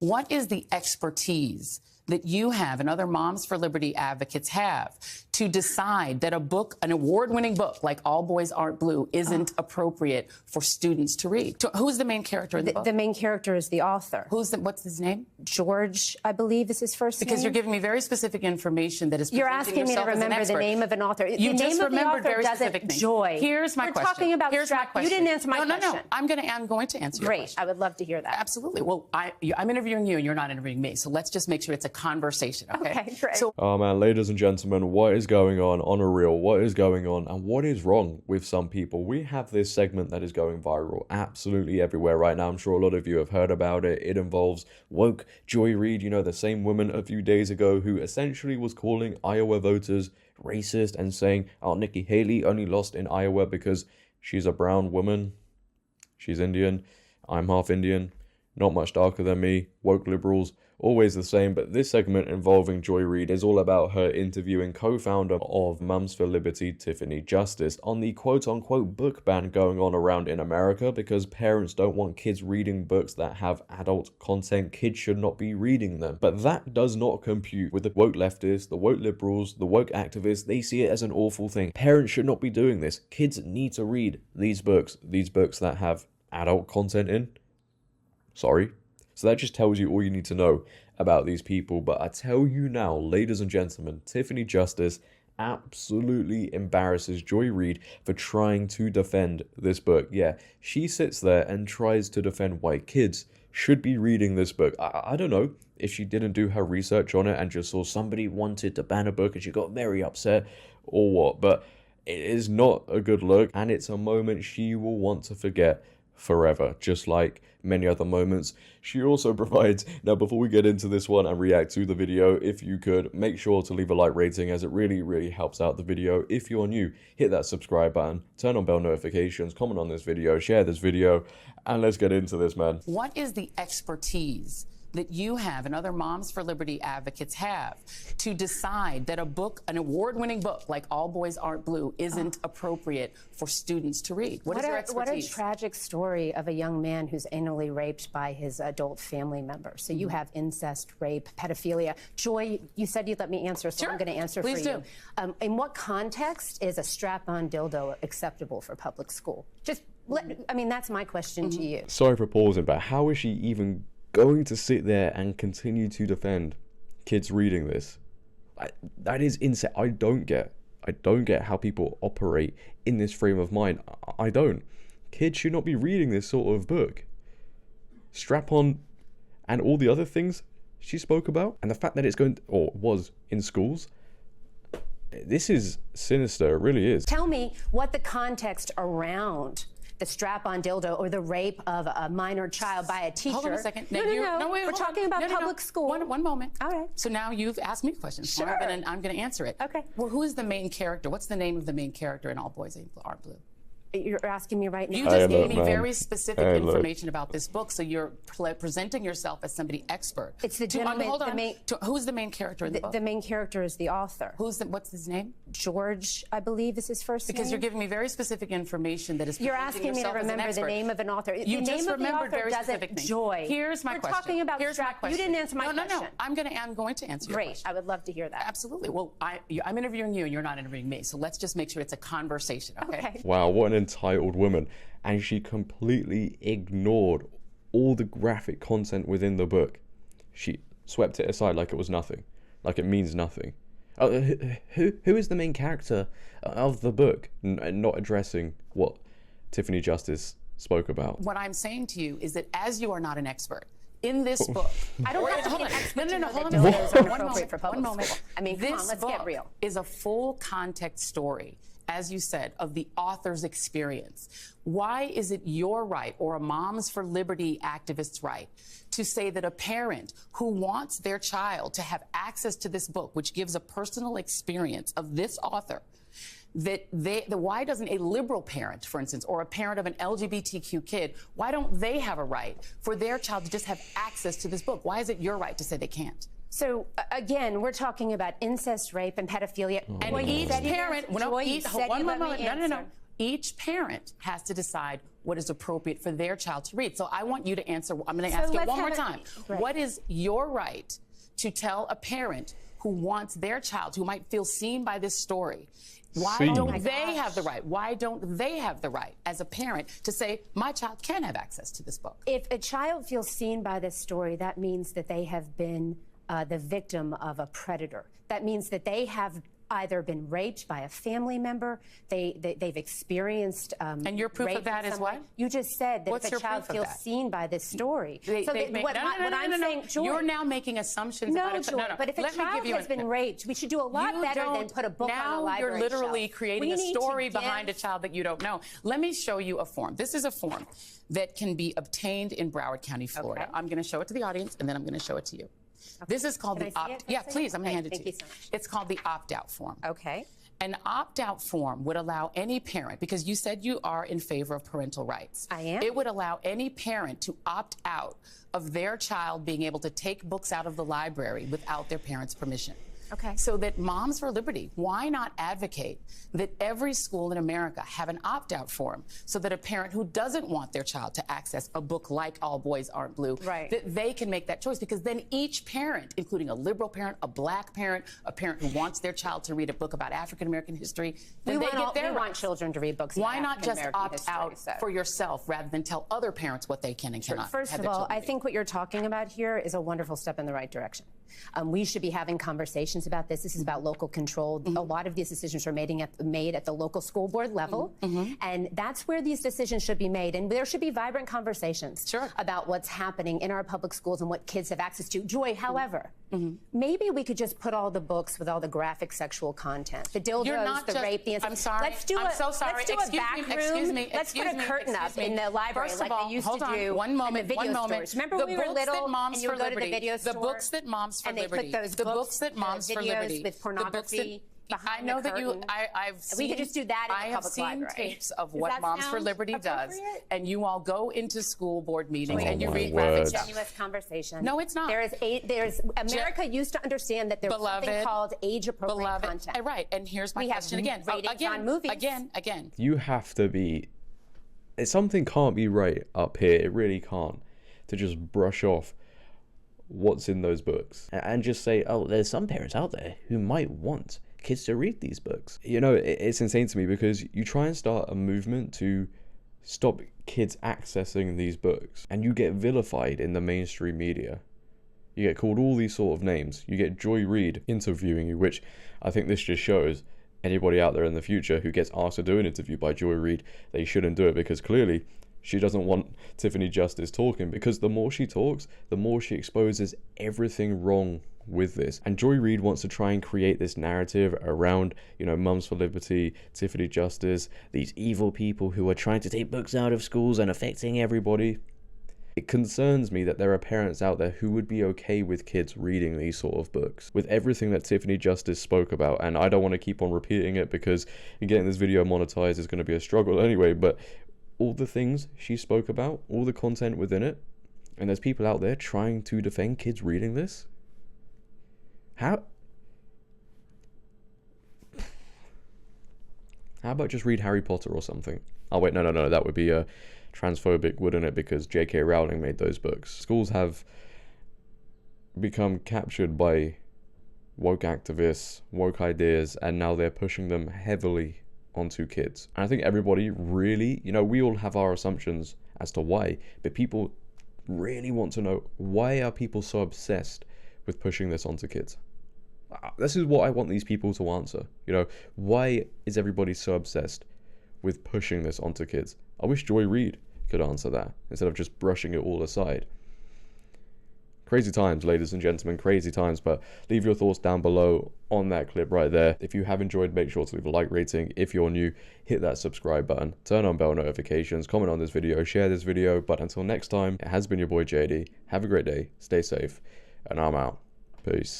What is the expertise that you have and other Moms for Liberty advocates have to decide that a book, an award-winning book like All Boys Aren't Blue, isn't appropriate for students to read? Who's the main character in the book? The main character is the author. What's his name? George, I believe, is his first name. Because you're giving me very specific information that is You're asking me to remember the name of an author. You just remembered very specific names. Joy. Here's my question. We're talking about Here's my question. You didn't answer my question. No. I'm going to answer your question. Great. I would love to hear that. Absolutely. Well, I'm interviewing you and you're not interviewing me. So let's just make sure it's a conversation, okay? Okay, great. So, oh man, ladies and gentlemen, what is going on a reel? What is going on and what is wrong with some people? We have this segment that is going viral absolutely everywhere right now. I'm sure a lot of you have heard about it. It involves woke Joy Reid, you know, the same woman a few days ago who essentially was calling Iowa voters racist and saying, oh, Nikki Haley only lost in Iowa because she's a brown woman. She's Indian. I'm half Indian. Not much darker than me. Woke liberals, always the same. But this segment involving Joy Reid is all about her interviewing co-founder of Moms for Liberty, Tiffany Justice, on the quote-unquote book ban going on around in America because parents don't want kids reading books that have adult content. Kids should not be reading them. But that does not compute with the woke leftists, the woke liberals, the woke activists. They see it as an awful thing. Parents should not be doing this. Kids need to read these books that have adult content in. Sorry. So that just tells you all you need to know about these people. But I tell you now, ladies and gentlemen, Tiffany Justice absolutely embarrasses Joy Reid for trying to defend this book. Yeah, she sits there and tries to defend why kids should be reading this book. I don't know if she didn't do her research on it and just saw somebody wanted to ban a book and she got very upset or what. But it is not a good look and it's a moment she will want to forget forever, just like many other moments she also provides. Now, before we get into this one and react to the video, if you could make sure to leave a like rating as it really helps out the video. If you're new, hit that subscribe button, turn on bell notifications, comment on this video, share this video, and let's get into this, man. What is the expertise that you have and other Moms for Liberty advocates have to decide that a book, an award-winning book like All Boys Aren't Blue, isn't appropriate for students to read? What is your expertise? What a tragic story of a young man who's anally raped by his adult family member. So you have incest, rape, pedophilia. Joy, you said you'd let me answer, so sure. I'm going to answer Please for do. you. In what context is a strap-on dildo acceptable for public school? I mean, that's my question to you. Sorry for pausing, but how is she even going to sit there and continue to defend kids reading this? That is insane. I don't get how people operate in this frame of mind. I don't. Kids should not be reading this sort of book. Strap on and all the other things she spoke about, and the fact that it's going to, or was in schools, this is sinister. It really is. Tell me what the context around the strap-on dildo or the rape of a minor child by a teacher. Hold on a second. No, wait, we're talking about public school. One moment. All right. So now you've asked me questions. Sure. And I'm going to answer it. Okay. Well, who is the main character? What's the name of the main character in All Boys Aren't Blue? You're asking me right now? You just gave me very specific information about this book, so you're presenting yourself as somebody expert. It's the gentleman. Hold on. Who's the main character in the book? The main character is the author. What's his name? George, I believe, is his first name. Because you're giving me very specific information that is. You're asking me to remember the name of an author. You just remembered very specific names. Joy. Here's my question. We're talking about Here's my question. You didn't answer my question. No. I'm going to answer your question. Great. I would love to hear that. Absolutely. Well, I'm interviewing you and you're not interviewing me, so let's just make sure it's a conversation, okay? Wow, what an entitled woman. And she completely ignored all the graphic content within the book. She swept it aside like it was nothing, like it means nothing. Who is the main character of the book? And not addressing what Tiffany Justice spoke about. What I'm saying to you is that as you are not an expert in this book, I don't have to be an expert. No, hold on. One moment. I mean, come on, let's get real. Is a full context story, as you said, of the author's experience. Why is it your right or a Moms for Liberty activist's right to say that a parent who wants their child to have access to this book, which gives a personal experience of this author, why doesn't a liberal parent, for instance, or a parent of an LGBTQ kid, why don't they have a right for their child to just have access to this book? Why is it your right to say they can't? So, again, we're talking about incest, rape, and pedophilia. And each parent, each parent has to decide what is appropriate for their child to read. So I want you to answer. I'm going to ask it one more time. What is your right to tell a parent who wants their child, who might feel seen by this story, why don't they have the right? Why don't they have the right as a parent to say, my child can have access to this book? If a child feels seen by this story, that means that they have been the victim of a predator. That means that they have either been raped by a family member, they've experienced and your proof of that is what? You just said that if a child feels seen by this story. What I'm saying, Joy, you're now making assumptions about it. No, but if a child has been raped, we should do a lot better than put a book on a library Now you're literally shelf. creating a story behind a child that you don't know. Let me show you a form. This is a form that can be obtained in Broward County, Florida. I'm going to show it to the audience, and then I'm going to show it to you. Okay. This is called the opt. Yeah, please. I'm going to hand it to you. So much. It's called the opt-out form. Okay. An opt-out form would allow any parent, because you said you are in favor of parental rights. I am. It would allow any parent to opt out of their child being able to take books out of the library without their parents' permission. Okay. So that Moms for Liberty, why not advocate that every school in America have an opt-out form so that a parent who doesn't want their child to access a book like All Boys Aren't Blue, that they can make that choice, because then each parent, including a liberal parent, a black parent, a parent who wants their child to read a book about African-American history, then they get their rights. We want children to read books about Why not just African-American opt history, out for yourself rather than tell other parents what they can and cannot? First of all, I think what you're talking about here is a wonderful step in the right direction. We should be having conversations about this. This is about local control. A lot of these decisions are made at the local school board level, and that's where these decisions should be made. And there should be vibrant conversations about what's happening in our public schools and what kids have access to. Joy, however, maybe we could just put all the books with all the graphic sexual content, the dildos, the rape, the incest. I'm sorry. Let's do I'm so sorry. Let's do a back room. Let's put a curtain up in the library like they used to do. One moment. Remember when we were little and you would go to the video store? The books that Moms for and they Liberty. put those The books that Moms for Liberty. With pornography. I know that I've seen. We could just do that in the public library. I have seen tapes of what Moms for Liberty does, and you all go into school board meetings and you read graphic stuff. Continuous conversation. No, it's not. There's America used to understand that there's something called age-appropriate content. Right, and here's my question again. On movies. Again. You have to be. Something can't be right up here. It really can't. To just brush off what's in those books and just say, oh, there's some parents out there who might want kids to read these books. You know, it's insane to me because you try and start a movement to stop kids accessing these books and you get vilified in the mainstream media. You get called all these sort of names. You get Joy Reid interviewing you, which I think this just shows anybody out there in the future who gets asked to do an interview by Joy Reid, they shouldn't do it, because clearly she doesn't want Tiffany Justice talking, because the more she talks, the more she exposes everything wrong with this. And Joy Reid wants to try and create this narrative around, you know, Mums for Liberty, Tiffany Justice, these evil people who are trying to take books out of schools and affecting everybody. It concerns me that there are parents out there who would be okay with kids reading these sort of books. With everything that Tiffany Justice spoke about, and I don't want to keep on repeating it because getting this video monetized is going to be a struggle anyway, but all the things she spoke about, all the content within it, and there's people out there trying to defend kids reading this. How about just read Harry Potter or something? Oh wait, no, that would be transphobic, wouldn't it? Because J.K. Rowling made those books. Schools have become captured by woke activists, woke ideas, and now they're pushing them heavily onto kids. And I think everybody really, you know, we all have our assumptions as to why, but people really want to know, why are people so obsessed with pushing this onto kids? This is what I want these people to answer. You know, why is everybody so obsessed with pushing this onto kids? I wish Joy Reid could answer that instead of just brushing it all aside. Crazy times, ladies and gentlemen, crazy times. But leave your thoughts down below on that clip right there. If you have enjoyed, make sure to leave a like rating. If you're new, hit that subscribe button, turn on bell notifications, comment on this video, share this video. But until next time, it has been your boy JD. Have a great day, stay safe, and I'm out. Peace.